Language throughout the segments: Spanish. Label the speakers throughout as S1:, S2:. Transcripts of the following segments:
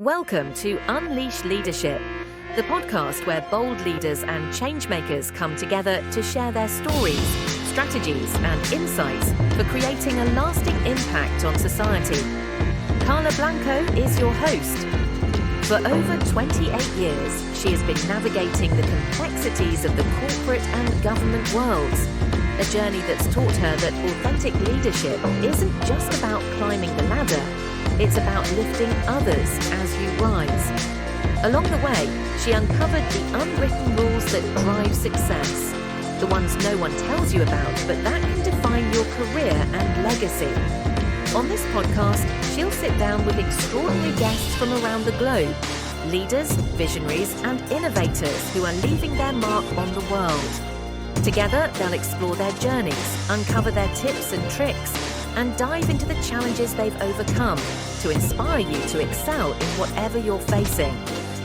S1: Welcome to Unleash Leadership, the podcast where bold leaders and changemakers come together to share their stories, strategies, and insights for creating a lasting impact on society. Carla Blanco is your host. For over 28 years, she has been navigating the complexities of the corporate and government worlds, a journey that's taught her that authentic leadership isn't just about climbing the ladder. It's about lifting others as you rise. Along the way, she uncovered the unwritten rules that drive success, the ones no one tells you about, but that can define your career and legacy. On this podcast, she'll sit down with extraordinary guests from around the globe, leaders, visionaries, and innovators who are leaving their mark on the world. Together, they'll explore their journeys, uncover their tips and tricks, and dive into the challenges they've overcome to inspire you to excel in whatever you're facing.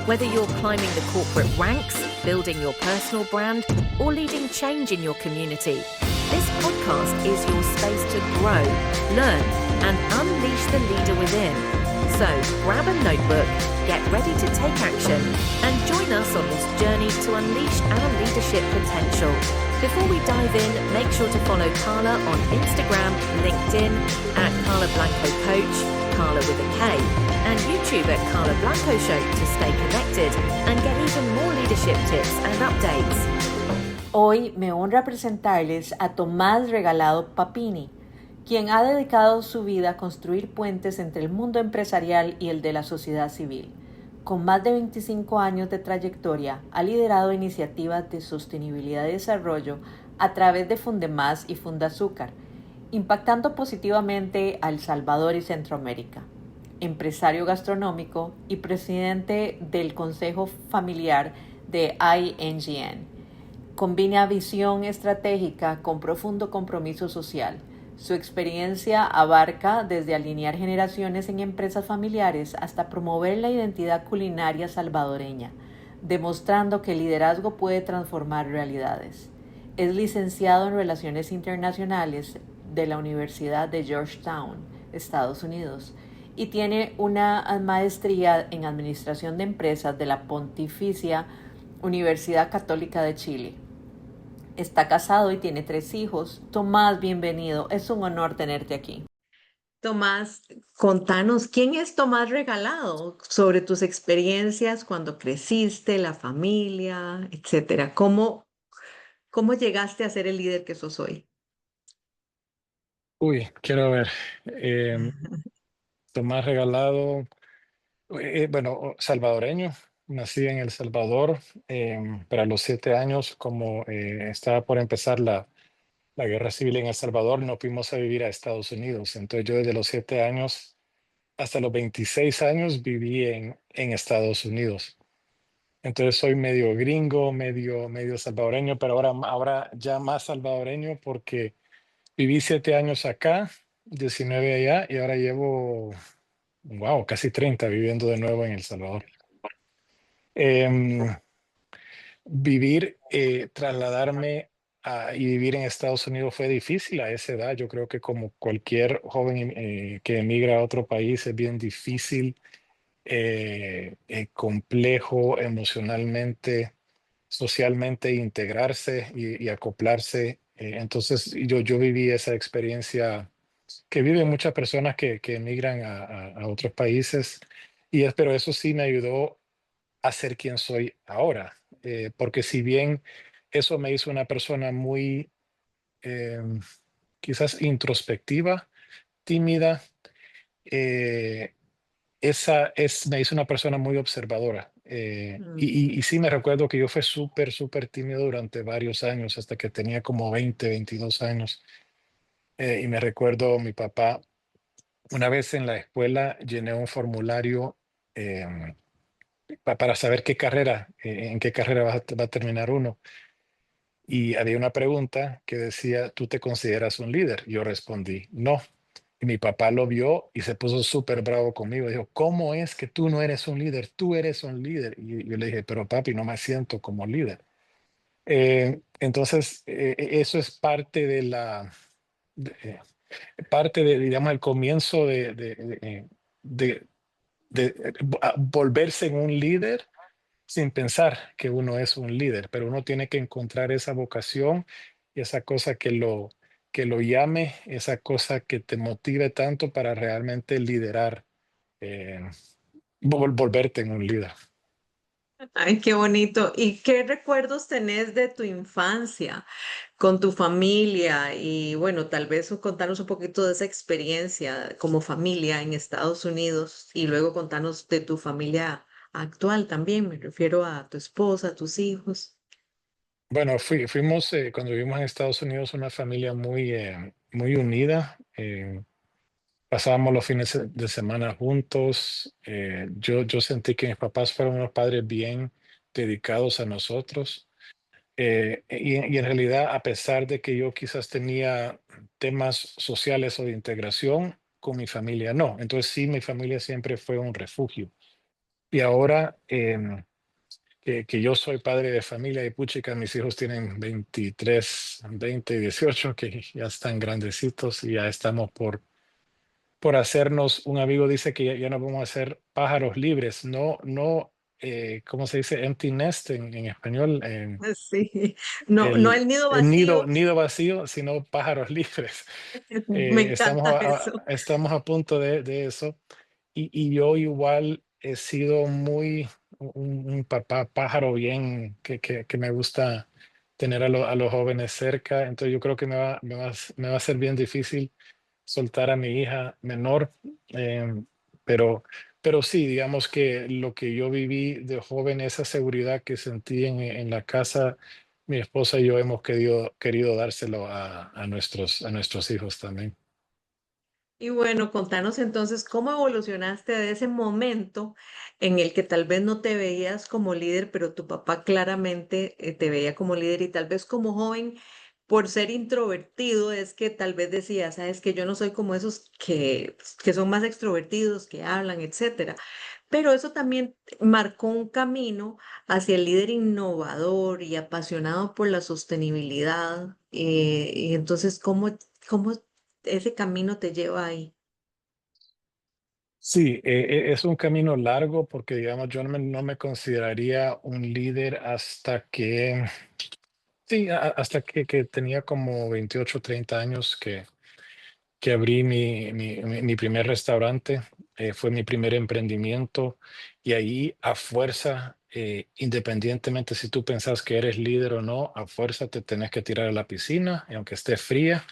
S1: Whether you're climbing the corporate ranks, building your personal brand, or leading change in your community, this podcast is your space to grow, learn, and unleash the leader within. So grab a notebook, get ready to take action, and join us on this journey to unleash our leadership potential. Before we dive in, make sure to follow Carla on Instagram, LinkedIn at Carla Blanco Coach, Carla with a K, and YouTube at Carla Blanco Show to stay connected and get even more leadership tips and updates.
S2: Hoy me honra presentarles a Tomás Regalado Papini, quien ha dedicado su vida a construir puentes entre el mundo empresarial y el de la sociedad civil. Con más de 25 años de trayectoria, ha liderado iniciativas de sostenibilidad y desarrollo a través de Fundemás y Fundazúcar, impactando positivamente a El Salvador y Centroamérica. Empresario gastronómico y presidente del Consejo Familiar de INGN. Combina visión estratégica con profundo compromiso social. Su experiencia abarca desde alinear generaciones en empresas familiares hasta promover la identidad culinaria salvadoreña, demostrando que el liderazgo puede transformar realidades. Es licenciado en Relaciones Internacionales de la Universidad de Georgetown, Estados Unidos, y tiene una maestría en Administración de Empresas de la Pontificia Universidad Católica de Chile. Está casado y tiene 3 hijos. Tomás, bienvenido. Es un honor tenerte aquí. Tomás, contanos, ¿quién es Tomás Regalado? Sobre tus experiencias cuando creciste, la familia, etcétera. ¿Cómo llegaste a ser el líder que sos hoy?
S3: Quiero ver. Tomás Regalado, bueno, salvadoreño. Nací en El Salvador, pero a los 7 años, como estaba por empezar la guerra civil en El Salvador, nos fuimos a vivir a Estados Unidos. Entonces yo desde los 7 años hasta los 26 años viví en Estados Unidos. Entonces soy medio gringo, medio salvadoreño, pero ahora ya más salvadoreño porque viví 7 años acá, 19 allá, y ahora llevo, wow, casi 30 viviendo de nuevo en El Salvador. Em, trasladarme y vivir en Estados Unidos fue difícil a esa edad. Yo creo que como cualquier joven que emigra a otro país es bien difícil, complejo emocionalmente, socialmente, integrarse y acoplarse. Entonces yo viví esa experiencia que viven muchas personas que emigran a otros países, pero eso sí me ayudó a ser quien soy ahora, porque si bien eso me hizo una persona muy em, quizás introspectiva, tímida, eh, me hizo una persona muy observadora. Y sí me recuerdo que yo fui súper tímido durante varios años, hasta que tenía como 22 años. Y me recuerdo mi papá, una vez en la escuela llené un formulario em, para saber en qué carrera va a terminar uno. Y había una pregunta que decía, ¿tú te consideras un líder? Yo respondí, no. Y mi papá lo vio y se puso súper bravo conmigo. Dijo, ¿cómo es que tú no eres un líder? Tú eres un líder. Y yo le dije, pero papi, no me siento como líder. Entonces, eso es parte de, digamos, el comienzo de volverse en un líder sin pensar que uno es un líder, pero uno tiene que encontrar esa vocación y esa cosa que lo llame, esa cosa que te motive tanto para realmente liderar, eh, volverte en un líder.
S2: Ay, qué bonito. ¿Y qué recuerdos tenés de tu infancia con tu familia? Y bueno, tal vez contarnos un poquito de esa experiencia como familia en Estados Unidos y luego contarnos de tu familia actual también. Me refiero a tu esposa, a tus hijos.
S3: Bueno, fuimos cuando vivimos en Estados Unidos una familia muy unida. Pasábamos los fines de semana juntos. Yo sentí que mis papás fueron unos padres bien dedicados a nosotros. Y en realidad, a pesar de que yo quizás tenía temas sociales o de integración, con mi familia no. Entonces sí, mi familia siempre fue un refugio. Y ahora que yo soy padre de familia y puchica, mis hijos tienen 23, 20 y 18, que ya están grandecitos y ya estamos por hacernos, un amigo dice que ya no vamos a ser pájaros libres, no, ¿cómo se dice? Empty nest en español.
S2: Sí, no, no
S3: El,
S2: el nido
S3: el
S2: vacío.
S3: nido vacío, sino pájaros libres.
S2: Me encanta eso.
S3: Estamos a punto de eso. Y yo igual he sido muy un papá pájaro bien, que me gusta tener a los jóvenes cerca. Entonces yo creo que me va a ser bien difícil soltar a mi hija menor. em, pero, pero sí, digamos que lo que yo viví de joven, esa seguridad que sentí en la casa, mi esposa y yo hemos querido dárselo a nuestros hijos también.
S2: Y bueno, contanos entonces cómo evolucionaste de ese momento en el que tal vez no te veías como líder, pero tu papá claramente te veía como líder y tal vez como joven, por ser introvertido, es que tal vez decías, sabes que yo no soy como esos que son más extrovertidos, que hablan, etcétera. Pero eso también marcó un camino hacia el líder innovador y apasionado por la sostenibilidad. Y entonces, ¿cómo ese camino te lleva ahí?
S3: Sí, es un camino largo porque, digamos, yo no me consideraría un líder hasta que, sí, hasta que tenía como 28, 30 años que abrí mi primer restaurante. Fue mi primer emprendimiento y ahí a fuerza, independientemente si tú pensás que eres líder o no, a fuerza te tenés que tirar a la piscina y aunque esté fría,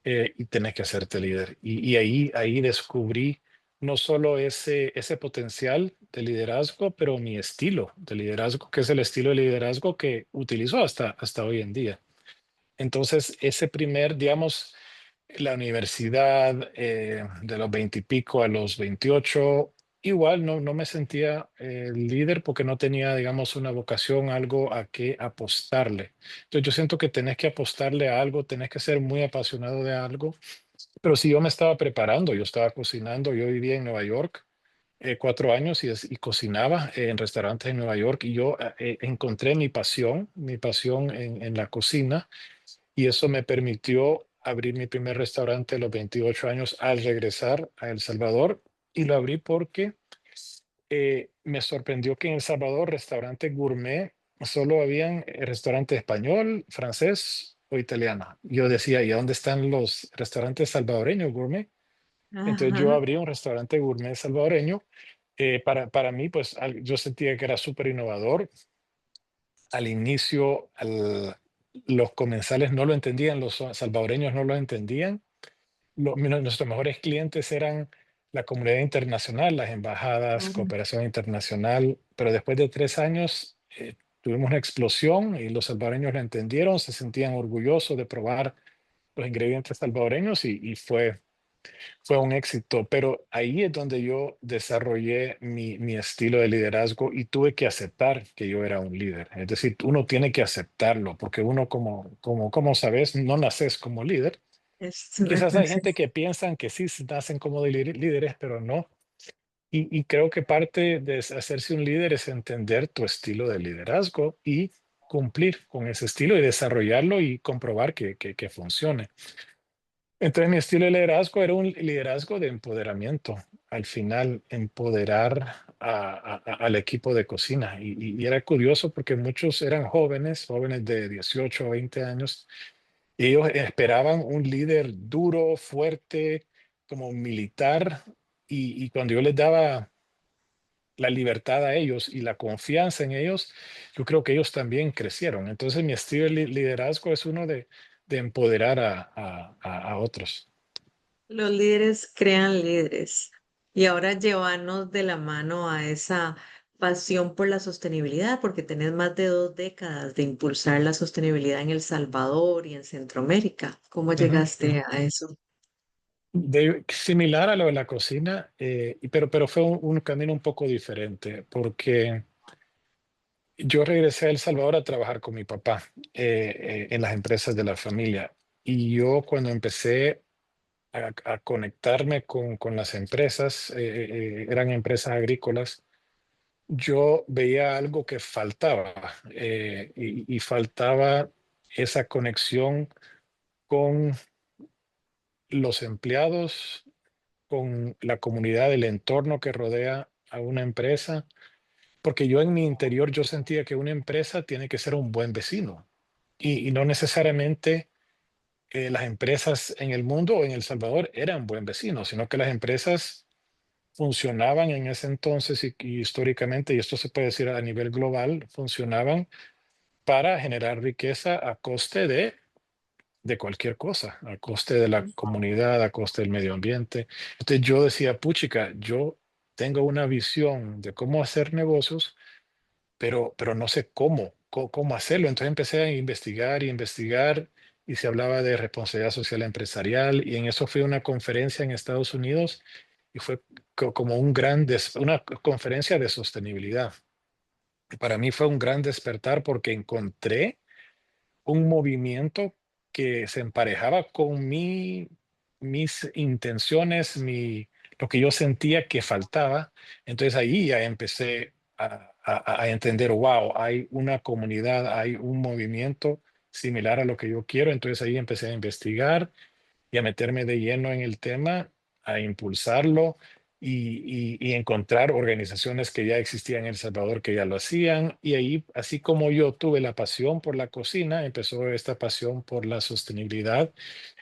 S3: y tenés que hacerte líder. Y ahí descubrí no solo ese potencial de liderazgo, pero mi estilo de liderazgo, que es el estilo de liderazgo que utilizo hasta hoy en día. Entonces, ese primer, digamos, la universidad, de los 20 y pico a los 28, igual no me sentía líder porque no tenía, digamos, una vocación, algo a qué apostarle. Entonces yo siento que tenés que apostarle a algo, tenés que ser muy apasionado de algo, pero si yo me estaba preparando, yo estaba cocinando, yo vivía en Nueva York. 4 años y cocinaba en restaurantes en Nueva York y yo encontré mi pasión en la cocina y eso me permitió abrir mi primer restaurante a los 28 años al regresar a El Salvador. Y lo abrí porque me sorprendió que en El Salvador, restaurante gourmet, solo habían restaurante español, francés o italiano. Yo decía, ¿y dónde están los restaurantes salvadoreños gourmet? Entonces yo
S2: Ajá.
S3: abrí un restaurante gourmet salvadoreño. Para mí, pues yo sentía que era súper innovador. Al inicio, los comensales no lo entendían, los salvadoreños no lo entendían. Nuestros mejores clientes eran la comunidad internacional, las embajadas,
S2: Ujú.
S3: cooperación internacional, pero después de 3 años tuvimos una explosión y los salvadoreños lo entendieron, se sentían orgullosos de probar los ingredientes salvadoreños y fue un éxito, pero ahí es donde yo desarrollé mi estilo de liderazgo y tuve que aceptar que yo era un líder. Es decir, uno tiene que aceptarlo porque uno como sabes, no naces como líder.
S2: Es,
S3: Quizás hay gente que piensan que sí nacen como líderes, pero no. Y creo que parte de hacerse un líder es entender tu estilo de liderazgo y cumplir con ese estilo y desarrollarlo y comprobar que funcione. Entonces mi estilo de liderazgo era un liderazgo de empoderamiento. al final empoderar al equipo de cocina. Y era curioso porque muchos eran jóvenes, jóvenes de 18 o 20 años, y ellos esperaban un líder duro, fuerte, como militar, y cuando yo les daba la libertad a ellos y la confianza en ellos, yo creo que ellos también crecieron. Entonces mi estilo de liderazgo es uno de empoderar a otros.
S2: Los líderes crean líderes. Y ahora llevarnos de la mano a esa pasión por la sostenibilidad, porque tenés más de 2 décadas de impulsar la sostenibilidad en El Salvador y en Centroamérica. ¿Cómo
S3: Ujú, ujú.
S2: llegaste a eso?
S3: Similar a lo de la cocina, pero fue un camino un poco diferente, porque yo regresé a El Salvador a trabajar con mi papá en las empresas de la familia. Y yo cuando empecé a conectarme con las empresas, eran empresas agrícolas, yo veía algo que faltaba, y faltaba esa conexión con los empleados, con la comunidad, el entorno que rodea a una empresa, porque yo en mi interior yo sentía que una empresa tiene que ser un buen vecino y no necesariamente las empresas en el mundo o en El Salvador eran buen vecinos, sino que las empresas funcionaban en ese entonces y históricamente, y esto se puede decir a nivel global, funcionaban para generar riqueza a coste de cualquier cosa, a coste de la comunidad, a coste del medio ambiente. Entonces yo decía, puchica, yo tengo una visión de cómo hacer negocios, pero no sé cómo hacerlo. Entonces empecé a investigar y investigar y se hablaba de responsabilidad social empresarial y en eso fui a una conferencia en Estados Unidos y fue como una conferencia de sostenibilidad. Y para mí fue un gran despertar porque encontré un movimiento que se emparejaba con mis intenciones, lo que yo sentía que faltaba. Entonces ahí ya empecé a entender, wow, hay una comunidad, hay un movimiento similar a lo que yo quiero. Entonces ahí empecé a investigar y a meterme de lleno en el tema, a impulsarlo y encontrar organizaciones que ya existían en El Salvador que ya lo hacían. Y ahí, así como yo tuve la pasión por la cocina, empezó esta pasión por la sostenibilidad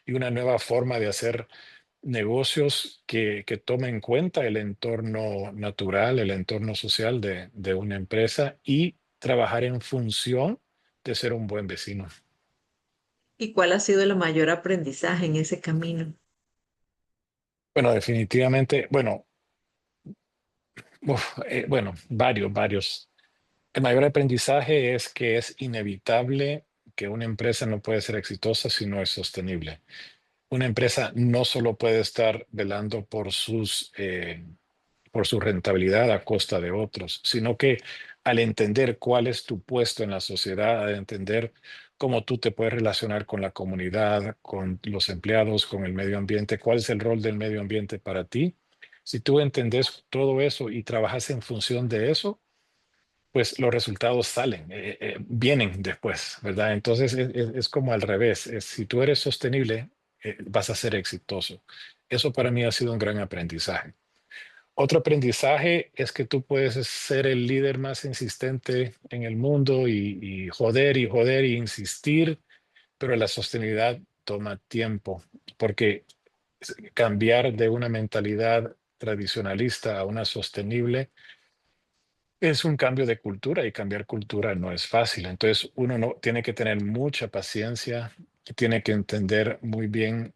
S3: y una nueva forma de hacer negocios que tome en cuenta el entorno natural, el entorno social de una empresa y trabajar en función de ser un buen vecino.
S2: ¿Y cuál ha sido el mayor aprendizaje en ese camino?
S3: Bueno, definitivamente, bueno, bueno, varios. El mayor aprendizaje es que es inevitable que una empresa no puede ser exitosa si no es sostenible. Una empresa no solo puede estar velando por su rentabilidad a costa de otros, sino que al entender cuál es tu puesto en la sociedad, al entender cómo tú te puedes relacionar con la comunidad, con los empleados, con el medio ambiente, cuál es el rol del medio ambiente para ti. Si tú entendés todo eso y trabajas en función de eso, pues los resultados salen, vienen después, ¿verdad? Entonces es como al revés. Si tú eres sostenible, vas a ser exitoso. Eso para mí ha sido un gran aprendizaje. Otro aprendizaje es que tú puedes ser el líder más insistente en el mundo y joder y joder y insistir, pero la sostenibilidad toma tiempo, porque cambiar de una mentalidad tradicionalista a una sostenible es un cambio de cultura y cambiar cultura no es fácil. Entonces uno no tiene que tener mucha paciencia, tiene que entender muy bien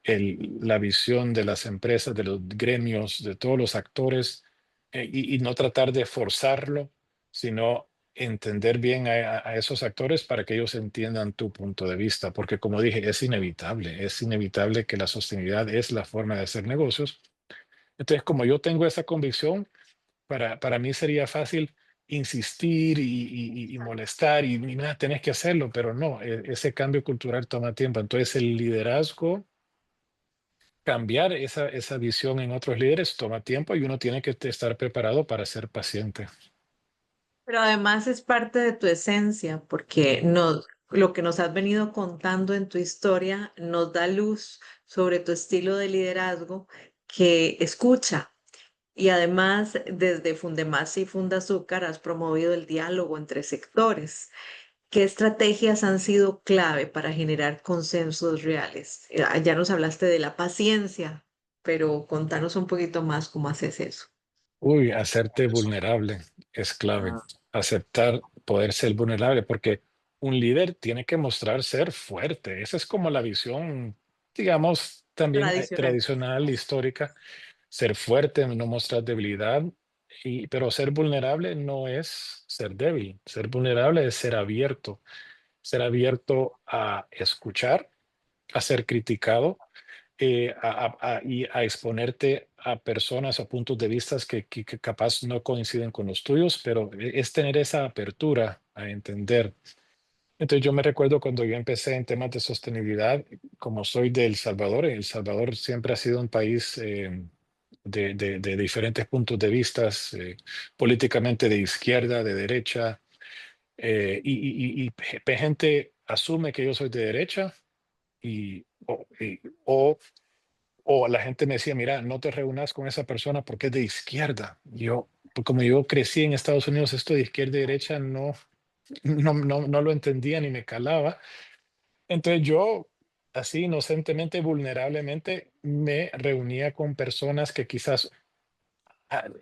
S3: la visión de las empresas, de los gremios, de todos los actores y no tratar de forzarlo, sino entender bien a esos actores para que ellos entiendan tu punto de vista, porque como dije, es inevitable que la sostenibilidad es la forma de hacer negocios. Entonces, como yo tengo esa convicción, para mí sería fácil insistir y molestar y mira, tenés que hacerlo, pero no, ese cambio cultural toma tiempo. Entonces el liderazgo, cambiar esa visión en otros líderes toma tiempo y uno tiene que estar preparado para ser paciente.
S2: Pero además es parte de tu esencia, porque lo que nos has venido contando en tu historia nos da luz sobre tu estilo de liderazgo que escucha. Y además, desde Fundemás y Fundazúcar has promovido el diálogo entre sectores. ¿Qué estrategias han sido clave para generar consensos reales? Ya nos hablaste de la paciencia, pero contanos un poquito más cómo haces eso.
S3: Uy, hacerte vulnerable es clave. Aceptar poder ser vulnerable, porque un líder tiene que mostrar ser fuerte. Esa es como la visión, digamos, también
S2: Tradicional.
S3: tradicional, histórica. Ser fuerte, no mostrar debilidad, pero ser vulnerable no es ser débil. Ser vulnerable es ser abierto a escuchar, a ser criticado, y a exponerte a personas, a puntos de vista que capaz no coinciden con los tuyos, pero es tener esa apertura a entender. Entonces yo me recuerdo cuando yo empecé en temas de sostenibilidad, como soy de El Salvador siempre ha sido un país de diferentes puntos de vista, políticamente de izquierda, de derecha, gente asume que yo soy de derecha y, o o la gente me decía, mira, no te reúnas con esa persona porque es de izquierda. Yo, pues como yo crecí en Estados Unidos, esto de izquierda y derecha no lo entendía ni me calaba. Entonces yo, así inocentemente, vulnerablemente, me reunía con personas que quizás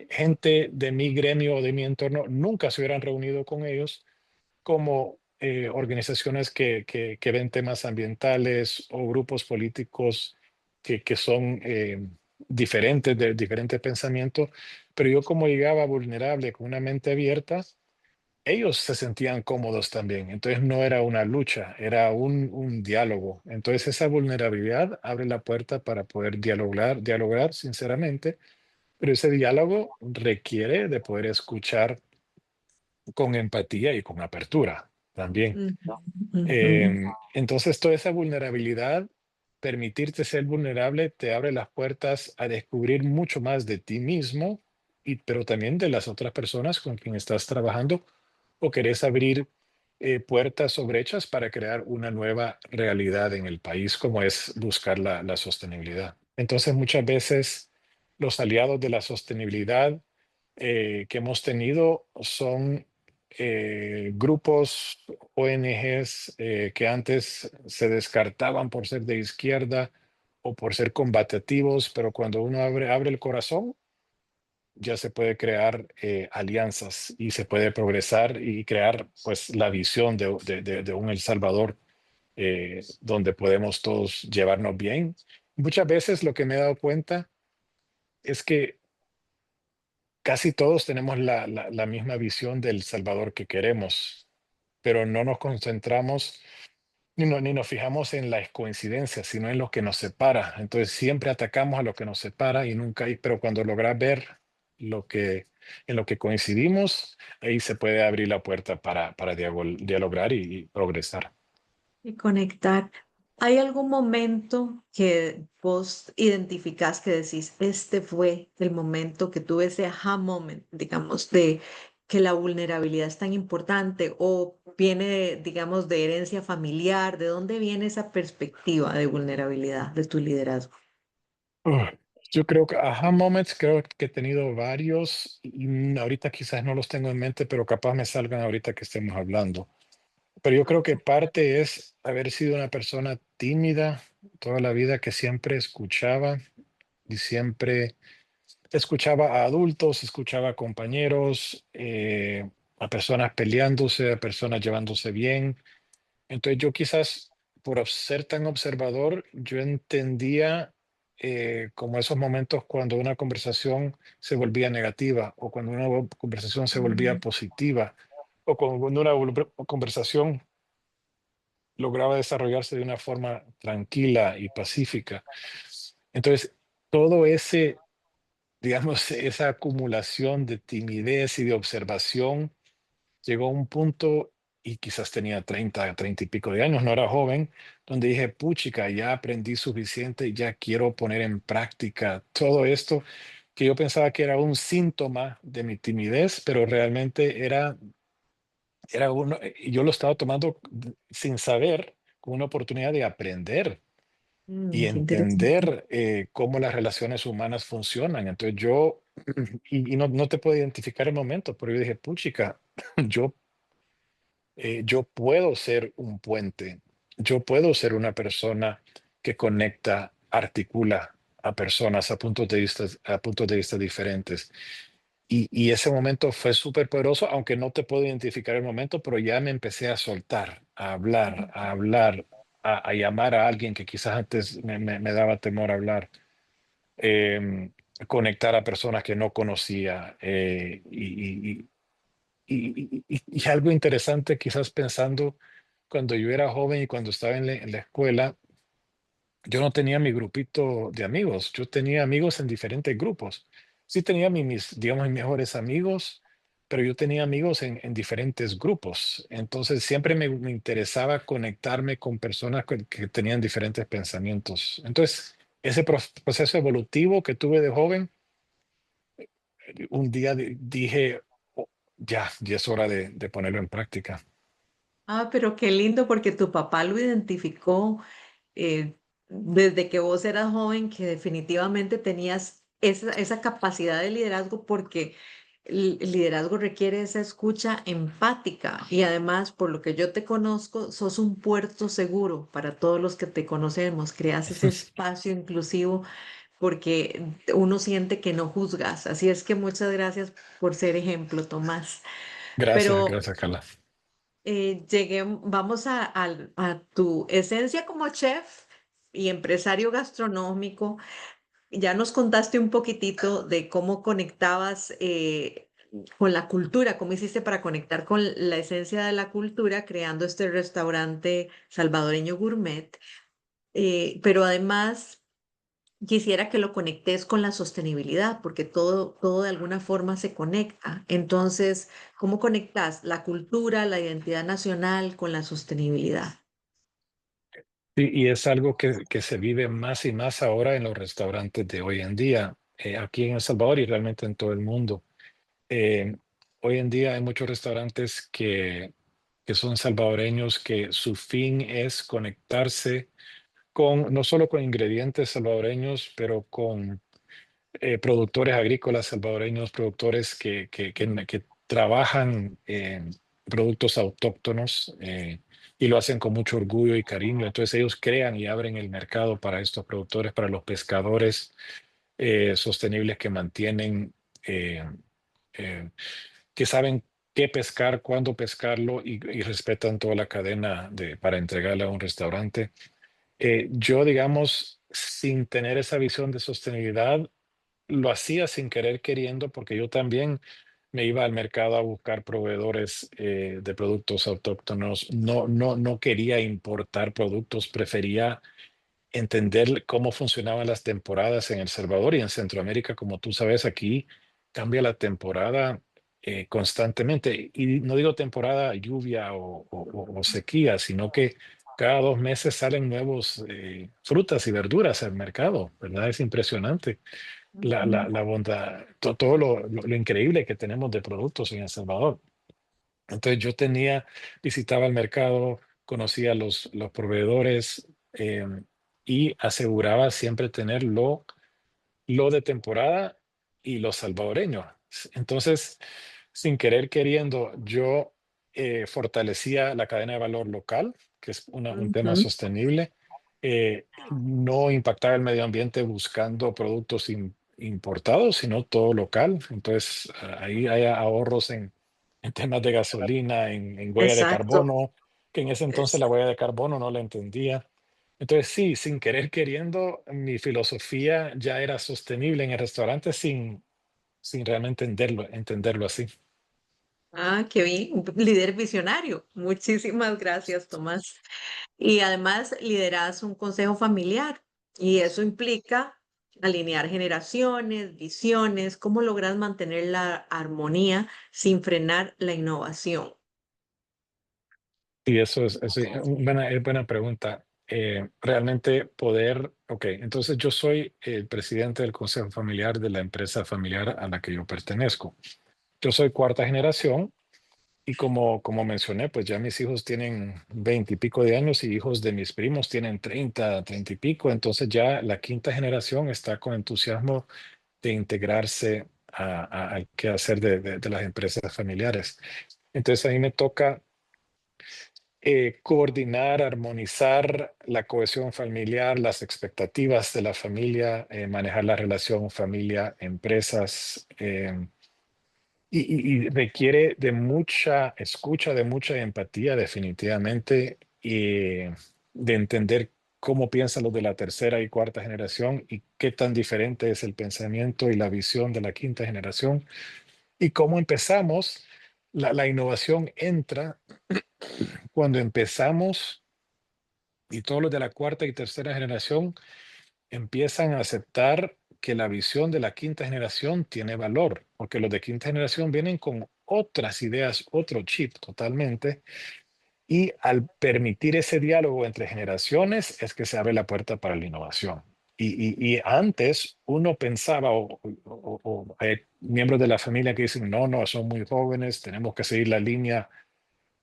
S3: gente de mi gremio o de mi entorno nunca se hubieran reunido con ellos, como organizaciones que ven temas ambientales o grupos políticos que son diferentes, de diferente pensamiento, pero yo como llegaba vulnerable, con una mente abierta, ellos se sentían cómodos también. Entonces no era una lucha, era un diálogo. Entonces esa vulnerabilidad abre la puerta para poder dialogar sinceramente, pero ese diálogo requiere de poder escuchar con empatía y con apertura también.
S2: Ujú, ujú.
S3: Entonces, toda esa vulnerabilidad, permitirte ser vulnerable, te abre las puertas a descubrir mucho más de ti mismo, pero también de las otras personas con quien estás trabajando o querés abrir puertas o brechas para crear una nueva realidad en el país, como es buscar la sostenibilidad. Entonces, muchas veces los aliados de la sostenibilidad que hemos tenido son grupos, ONGs que antes se descartaban por ser de izquierda o por ser combativos, pero cuando uno abre el corazón, ya se puede crear alianzas y se puede progresar y crear pues la visión de un El Salvador donde podemos todos llevarnos bien. Muchas veces lo que me he dado cuenta es que casi todos tenemos la misma visión del Salvador que queremos, pero no nos concentramos ni nos fijamos en las coincidencias, sino en lo que nos separa. Entonces siempre atacamos a lo que nos separa y nunca, pero cuando logras ver lo que, en lo que coincidimos, ahí se puede abrir la puerta para dialogar y progresar.
S2: Y conectar. ¿Hay algún momento que vos identificás que decís, este fue el momento que tuve ese aha moment, digamos, de que la vulnerabilidad es tan importante o viene, digamos, de herencia familiar? ¿De dónde viene esa perspectiva de vulnerabilidad de tu liderazgo?
S3: Uf, yo creo que aha moments, creo que he tenido varios y ahorita quizás no los tengo en mente, pero capaz me salgan ahorita que estemos hablando. Pero yo creo que parte es haber sido una persona tímida toda la vida que siempre escuchaba y siempre escuchaba a adultos, escuchaba a compañeros, a personas peleándose, a personas llevándose bien. Entonces yo quizás ser tan observador, yo entendía como esos momentos cuando una conversación se volvía negativa o cuando una conversación se volvía
S2: Mm.
S3: positiva o cuando una conversación lograba desarrollarse de una forma tranquila y pacífica. Entonces, todo ese, digamos, esa acumulación de timidez y de observación llegó a un punto, y quizás tenía 30 y pico de años, no era joven, donde dije, puchica, ya aprendí suficiente, ya quiero poner en práctica todo esto que yo pensaba que era un síntoma de mi timidez, pero realmente era uno, y yo lo estaba tomando sin saber como una oportunidad de aprender.
S2: Mm,
S4: y
S2: qué interesante.
S4: entender cómo las relaciones humanas funcionan. Entonces yo, y no te puedo identificar el momento, pero yo dije, puchica, yo, yo puedo ser un puente, yo puedo ser una persona que conecta, articula a personas a puntos de vista diferentes. Y ese momento fue súper poderoso, aunque no te puedo identificar el momento, pero ya me empecé a soltar, a hablar, a llamar a alguien que quizás antes me daba temor hablar, conectar a personas que no conocía. Y algo interesante, quizás pensando cuando yo era joven y cuando estaba en la escuela, yo no tenía mi grupito de amigos, yo tenía amigos en diferentes grupos. Sí tenía digamos, mis mejores amigos, pero yo tenía amigos en diferentes grupos. Entonces siempre me interesaba conectarme con personas que tenían diferentes pensamientos. Entonces, ese proceso evolutivo que tuve de joven, un día dije, "Oh, ya es hora de ponerlo en práctica".
S2: Ah, pero qué lindo porque tu papá lo identificó desde que vos eras joven, que definitivamente tenías esa capacidad de liderazgo porque el liderazgo requiere esa escucha empática y además, por lo que yo te conozco, sos un puerto seguro para todos los que te conocemos, creas ese espacio inclusivo porque uno siente que no juzgas. Así es que muchas gracias por ser ejemplo, Tomás.
S4: Gracias,
S2: Pero
S4: gracias, Carla.
S2: vamos a tu esencia como chef y empresario gastronómico. Ya nos contaste un poquitito de cómo conectabas con la cultura, cómo hiciste para conectar con la esencia de la cultura, creando este restaurante salvadoreño gourmet. Pero además quisiera que lo conectes con la sostenibilidad, porque todo de alguna forma se conecta. Entonces, ¿cómo conectas la cultura, la identidad nacional con la sostenibilidad?
S4: Y es algo que se vive más y más ahora en los restaurantes de hoy en día, aquí en El Salvador y realmente en todo el mundo. Eh, Hoy en día hay muchos restaurantes que son salvadoreños, que su fin es conectarse con, no solo con ingredientes salvadoreños, pero con productores agrícolas salvadoreños, productores que trabajan en productos autóctonos y lo hacen con mucho orgullo y cariño. Entonces ellos crean y abren el mercado para estos productores, para los pescadores sostenibles que mantienen, eh, eh, que saben qué pescar, cuándo pescarlo y respetan toda la cadena para entregarle a un restaurante. Yo, digamos, sin tener esa visión de sostenibilidad, lo hacía sin querer queriendo porque yo también me iba al mercado a buscar proveedores de productos autóctonos. No quería importar productos, prefería entender cómo funcionaban las temporadas en El Salvador y en Centroamérica. Como tú sabes, aquí cambia la temporada constantemente. Y no digo temporada lluvia o sequía, sino que cada 2 meses salen nuevos frutas y verduras al mercado, ¿verdad? Es impresionante
S2: Ujú.
S4: la bondad, todo lo increíble que tenemos de productos en El Salvador. Entonces yo visitaba el mercado, conocía los proveedores y aseguraba siempre tener lo de temporada y lo salvadoreño. Entonces, sin querer queriendo, yo fortalecía la cadena de valor local, que es un tema
S2: Ujú.
S4: sostenible. No impactaba el medio ambiente buscando productos importados, sino todo local. Entonces, ahí hay ahorros en temas de gasolina, en huella de
S2: Exacto.
S4: carbono, que en ese entonces la huella de carbono no la entendía. Entonces, sí, sin querer queriendo, mi filosofía ya era sostenible en el restaurante sin realmente entenderlo así.
S2: Ah, qué bien, un líder visionario. Muchísimas gracias, Tomás. Y además lideras un consejo familiar y eso implica alinear generaciones, visiones, cómo logras mantener la armonía sin frenar la innovación.
S4: Y eso es buena pregunta. Realmente ok, entonces yo soy el presidente del consejo familiar de la empresa familiar a la que yo pertenezco. Yo soy cuarta generación
S3: Y como mencioné, pues ya mis hijos tienen 20 y pico de años y hijos de mis primos tienen 30, 30 y pico. Entonces ya la quinta generación está con entusiasmo de integrarse al quehacer de las empresas familiares. Entonces a mí me toca coordinar, armonizar la cohesión familiar, las expectativas de la familia, manejar la relación familia-empresas. Y requiere de mucha escucha, de mucha empatía, definitivamente, y de entender cómo piensan los de la tercera y cuarta generación y qué tan diferente es el pensamiento y la visión de la quinta generación y cómo empezamos. La innovación entra cuando empezamos y todos los de la cuarta y tercera generación empiezan a aceptar que la visión de la quinta generación tiene valor, porque los de quinta generación vienen con otras ideas, otro chip totalmente, y al permitir ese diálogo entre generaciones es que se abre la puerta para la innovación. Y antes uno pensaba, o hay miembros de la familia que dicen, no, no, son muy jóvenes, tenemos que seguir la línea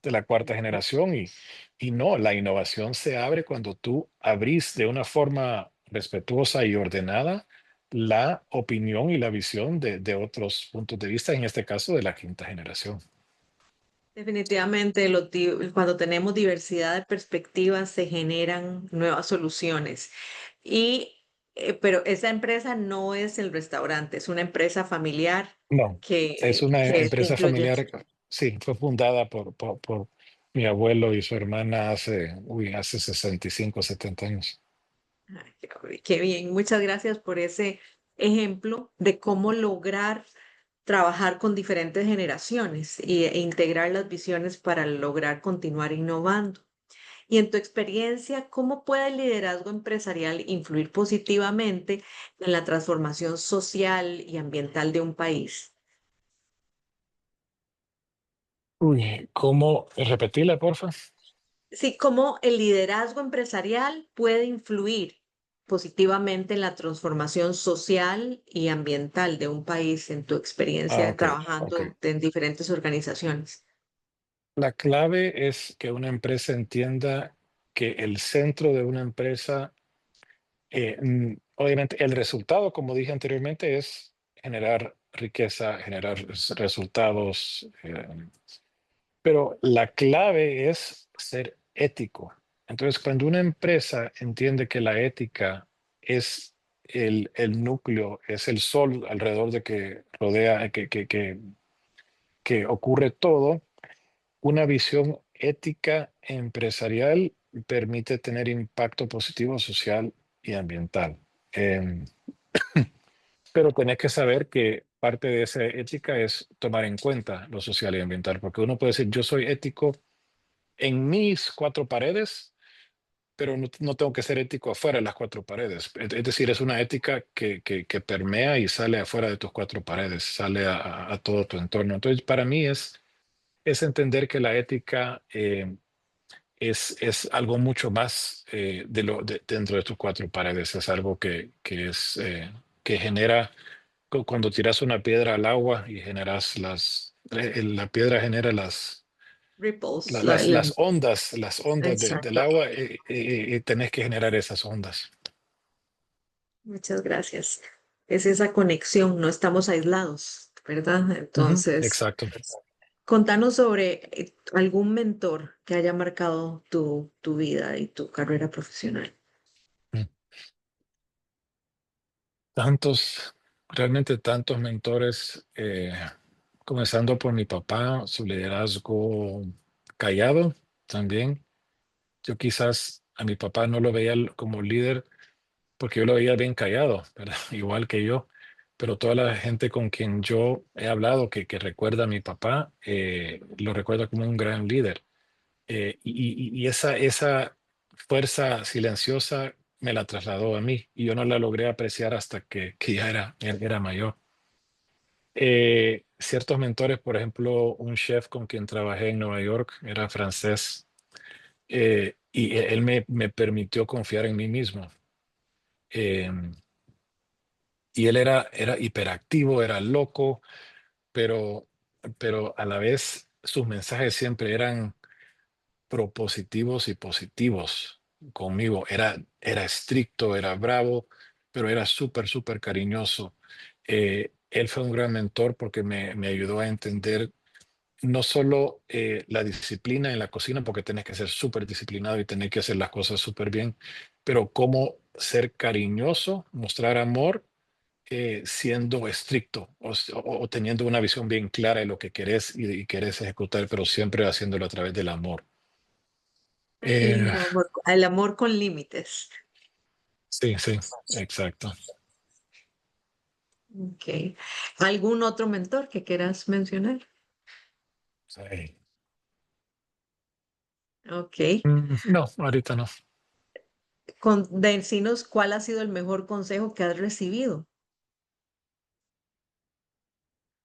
S3: de la cuarta generación y no, la innovación se abre cuando tú abrís de una forma respetuosa y ordenada la opinión y la visión de otros puntos de vista, en este caso de la quinta generación.
S2: Definitivamente, cuando tenemos diversidad de perspectivas se generan nuevas soluciones. Pero esa empresa no es el restaurante, es una empresa familiar
S3: No, es una
S2: que
S3: empresa
S2: incluye.
S3: familiar, sí, fue fundada por mi abuelo y su hermana hace 65, 70 años.
S2: Ay, qué bien, muchas gracias por ese ejemplo de cómo lograr trabajar con diferentes generaciones e integrar las visiones para lograr continuar innovando. Y en tu experiencia, ¿cómo puede el liderazgo empresarial influir positivamente en la transformación social y ambiental de un país?
S3: ¿Cómo? Repetirla, porfa.
S2: Sí, ¿cómo el liderazgo empresarial puede influir positivamente en la transformación social y ambiental de un país en tu experiencia
S3: Ok, ok.
S2: trabajando en diferentes organizaciones?
S3: La clave es que una empresa entienda que el centro de una empresa, obviamente el resultado, como dije anteriormente, es generar riqueza, generar resultados, pero la clave es ser ético. Entonces, cuando una empresa entiende que la ética es el núcleo, es el sol alrededor de que rodea, que ocurre todo, una visión ética empresarial permite tener impacto positivo social y ambiental. Em, pero tenés que saber que parte de esa ética es tomar en cuenta lo social y ambiental, porque uno puede decir, yo soy ético en mis cuatro paredes, pero no tengo que ser ético afuera de las cuatro paredes. Es decir, es una ética que permea y sale afuera de tus cuatro paredes, sale a todo tu entorno. Entonces, para mí es entender que la ética es algo mucho más dentro de tus cuatro paredes. Es algo que genera, cuando tiras una piedra al agua y generas la piedra genera
S2: Ripples.
S3: las ondas del
S2: Exacto.
S3: agua y tenés que generar esas ondas.
S2: Muchas gracias. Es esa conexión, no estamos aislados, ¿verdad?
S3: Ujú,
S2: Entonces,
S3: exacto.
S2: contanos sobre algún mentor que haya marcado tu vida y tu carrera profesional.
S3: Mm. Tantos, realmente tantos mentores, comenzando por mi papá, su liderazgo callado también. Yo quizás a mi papá no lo veía como líder porque yo lo veía bien callado, ¿verdad? Igual que yo, pero toda la gente con quien yo he hablado que recuerda a mi papá, lo recuerda como un gran líder. Y esa fuerza silenciosa me la trasladó a mí y yo no la logré apreciar hasta que ya era mayor. Ciertos mentores, por ejemplo, un chef con quien trabajé en Nueva York, era francés, y él me permitió confiar en mí mismo. Eh, y él era hiperactivo, era loco, pero, pero a la vez
S4: sus mensajes siempre eran propositivos y positivos conmigo. Era estricto, era bravo, pero era súper, súper cariñoso. Él fue un gran mentor porque me ayudó a entender no solo la disciplina en la cocina, porque tenés que ser súper disciplinado y tener que hacer las cosas súper bien, pero cómo ser cariñoso, mostrar amor, siendo estricto o teniendo una visión bien clara de lo que querés y querés ejecutar, pero siempre haciéndolo a través del amor.
S2: Ay, qué
S4: Eh,
S2: lindo, el amor con límites.
S4: sí, sí, exacto.
S2: Ok. ¿Algún otro mentor que quieras mencionar?
S4: Sí.
S2: Ok.
S4: No, ahorita no.
S2: Decinos cuál ha sido el mejor consejo que has recibido.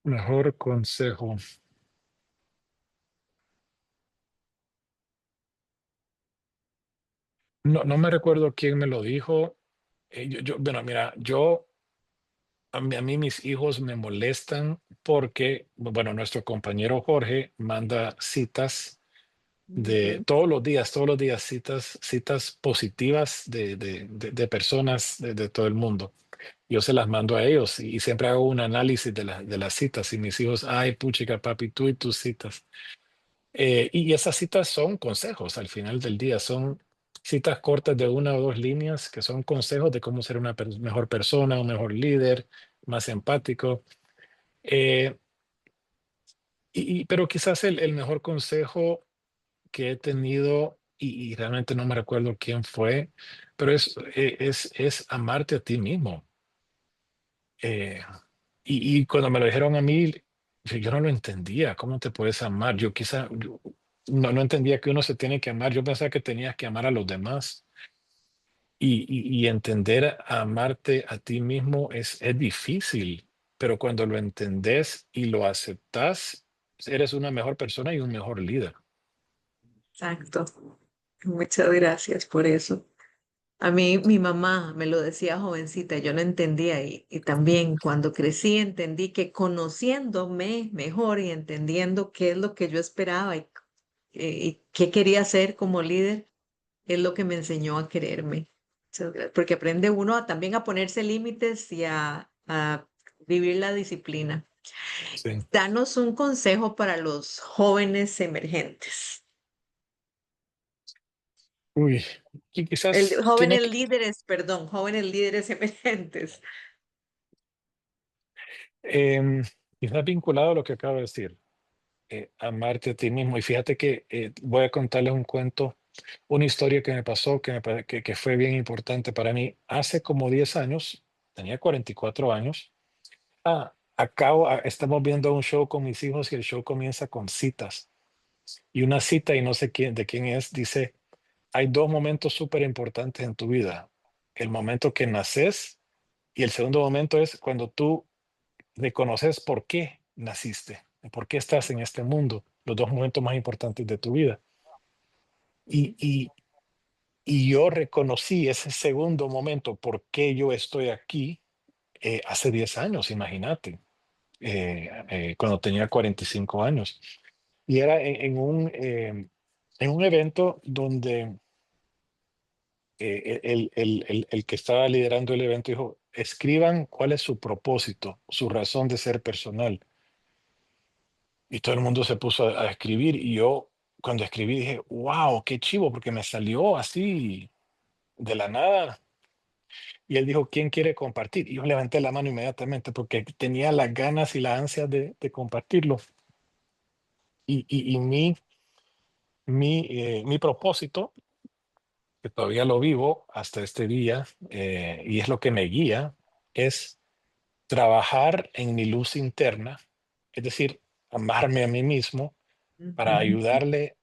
S4: Mejor consejo. No, no me recuerdo quién me lo dijo. Bueno, mira, a mí mis hijos me molestan porque, bueno, nuestro compañero Jorge manda citas de
S2: Ujú.
S4: todos los días citas positivas de personas de todo el mundo. Yo se las mando a ellos y siempre hago un análisis de las citas y mis hijos, ay, puchica, papi, tú y tus citas. Y esas citas son consejos al final del día, son citas cortas de una o dos líneas que son consejos de cómo ser una mejor persona, un mejor líder, más empático. Eh, pero quizás el mejor consejo que he tenido, y realmente no me recuerdo quién fue, pero es amarte a ti mismo. Eh, y cuando me lo dijeron a mí, yo no lo entendía. ¿Cómo te puedes amar? Yo no entendía que uno se tiene que amar. Yo pensaba que tenías que amar a los demás. Y entender a amarte a ti mismo es difícil, pero cuando lo entendés y lo aceptas, eres una mejor persona y un mejor líder.
S2: Exacto. Muchas gracias por eso. A mí, mi mamá me lo decía jovencita, yo no entendía y también cuando crecí entendí que conociéndome mejor y entendiendo qué es lo que yo esperaba y qué quería hacer como líder, es lo que me enseñó a quererme. Porque aprende uno también a ponerse límites y a vivir la disciplina.
S4: Sí.
S2: Danos un consejo para los jóvenes emergentes.
S4: Uy, y quizás
S2: Jóvenes líderes, perdón, jóvenes líderes emergentes.
S4: em, quizás vinculado a lo que acabo de decir. Amarte a ti mismo. Y fíjate que voy a contarles un cuento, una historia que me pasó, que fue bien importante para mí. Hace como 10 años, tenía 44 años. Estamos viendo un show con mis hijos y el show comienza con citas. Y una cita, y no sé de quién es, dice, hay dos momentos súper importantes en tu vida. El momento que naces y el segundo momento es cuando tú reconoces por qué naciste, por qué estás en este mundo, los dos momentos más importantes de tu vida. Y, y, y yo reconocí ese segundo momento, por qué yo estoy aquí, hace 10 años, imagínate, cuando tenía 45 años. Y era en un evento donde el que estaba liderando el evento dijo, escriban cuál es su propósito, su razón de ser personal. Y todo el mundo se puso a escribir y yo cuando escribí dije, wow, qué chivo, porque me salió así de la nada. Y él dijo, ¿quién quiere compartir? Y yo levanté la mano inmediatamente porque tenía las ganas y la ansia de compartirlo. Y mi propósito, que todavía lo vivo hasta este día, y es lo que me guía, es trabajar en mi luz interna, es decir, amarme a mí mismo para
S2: Ujú.
S4: ayudarle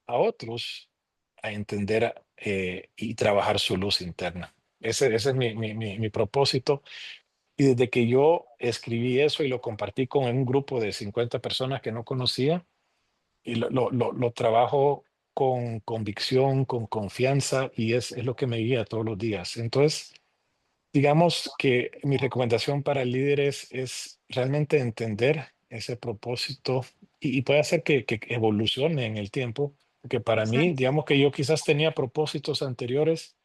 S4: a otros a entender y trabajar su luz interna. Ese es mi propósito. Y desde que yo escribí eso y lo compartí con un grupo de 50 personas que no conocía, y lo trabajo con convicción, con confianza, y es lo que me guía todos los días. Entonces, digamos que mi recomendación para líderes es realmente entender ese propósito
S3: y puede hacer que evolucione en el tiempo, porque para mí,
S2: Exacto.
S3: digamos que yo quizás tenía propósitos anteriores,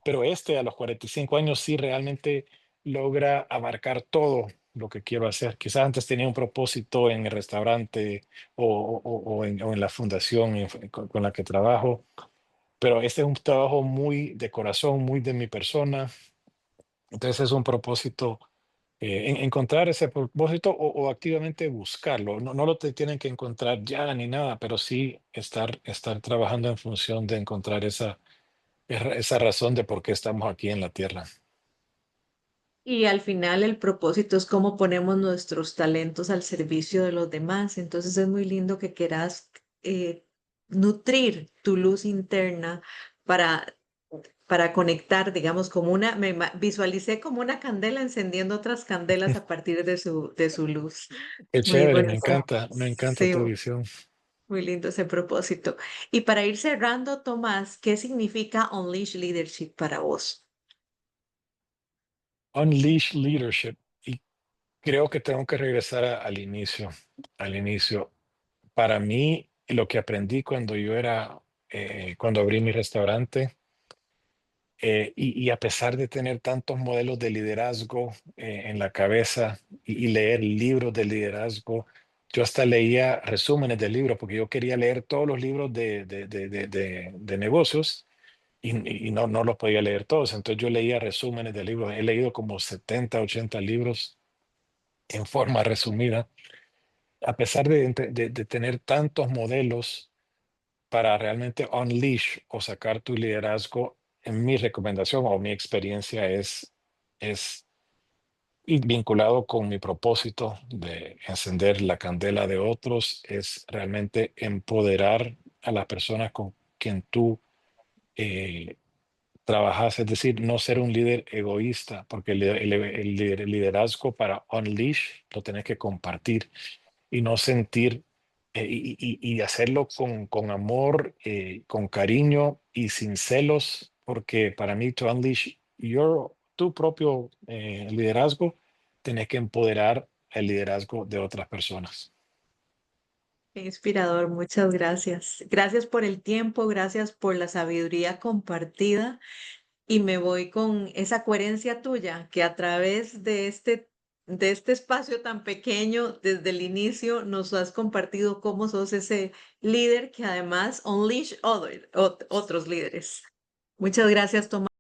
S3: pero este a los 45 años sí realmente logra abarcar todo lo que quiero hacer. Quizás antes tenía un propósito en el restaurante o en la fundación con la que trabajo, pero este es un trabajo muy de corazón, muy de mi persona. Entonces es un propósito, encontrar ese propósito o activamente buscarlo. No, no lo te tienen que encontrar ya ni nada, pero sí estar trabajando en función de encontrar esa razón de por qué estamos aquí en la tierra.
S2: Y al final el propósito es cómo ponemos nuestros talentos al servicio de los demás. Entonces es muy lindo que quieras nutrir tu luz interna para, para conectar, digamos, como visualicé como una candela encendiendo otras candelas a partir de su luz.
S3: Qué
S2: Muy
S3: chévere,
S2: bonito.
S3: me encanta
S2: Sí,
S3: tu visión.
S2: muy lindo ese propósito. Y para ir cerrando, Tomás, ¿qué significa Unleash Leadership para vos?
S3: Unleash leadership. Y creo que tengo que regresar al inicio. Al inicio. Para mí, lo que aprendí cuando abrí mi restaurante, y a pesar de tener tantos modelos de liderazgo en la cabeza y leer libros de liderazgo, yo hasta leía resúmenes de libros porque yo quería leer todos los libros de negocios y no los podía leer todos. Entonces yo leía resúmenes de libros. He leído como 70, 80 libros en forma resumida. A pesar de tener tantos modelos para realmente unleash o sacar tu liderazgo, en mi recomendación o mi experiencia es y vinculado con mi propósito de encender la candela de otros, es realmente empoderar a las personas con quien tú eh, trabajas, es decir, no ser un líder egoísta, porque el liderazgo para unleash lo tenés que compartir y no sentir, y hacerlo con amor, con cariño y sin celos, porque para mí, to unleash tu propio liderazgo, tenés que empoderar el liderazgo de otras personas.
S2: Qué inspirador, muchas gracias. Gracias por el tiempo, gracias por la sabiduría compartida y me voy con esa coherencia tuya que a través de este espacio tan pequeño, desde el inicio, nos has compartido cómo sos ese líder que además unleash otros líderes. Muchas gracias, Tomás.